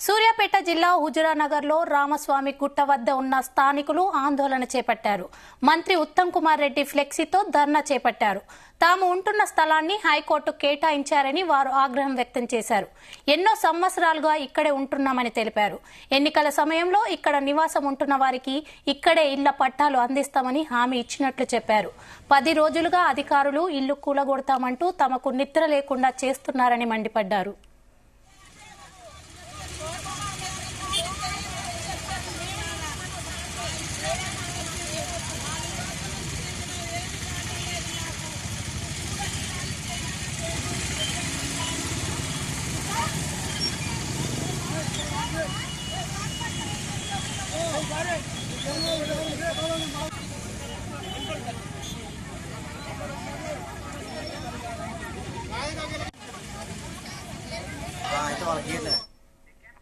సూర్యాపేట జిల్లా హుజురానగర్లో రామస్వామి గుట్ట వద్ద ఉన్న స్థానికులు ఆందోళన చేపట్టారు. మంత్రి ఉత్తమ్ కుమార్ రెడ్డి ఫ్లెక్సీతో ధర్నా చేపట్టారు. తాము ఉంటున్న స్థలాన్ని హైకోర్టు కేటాయించారని వారు ఆగ్రహం వ్యక్తం చేశారు. ఎన్నో సంవత్సరాలుగా ఇక్కడే ఉంటున్నామని తెలిపారు. ఎన్నికల సమయంలో ఇక్కడ నివాసం ఉంటున్న వారికి ఇక్కడే ఇళ్ల పట్టాలు అందిస్తామని హామీ ఇచ్చినట్లు చెప్పారు. 10 రోజులుగా అధికారులు ఇల్లు కూలగొడతామంటూ తమకు నిద్ర లేకుండా చేస్తున్నారని మండిపడ్డారు. Vale,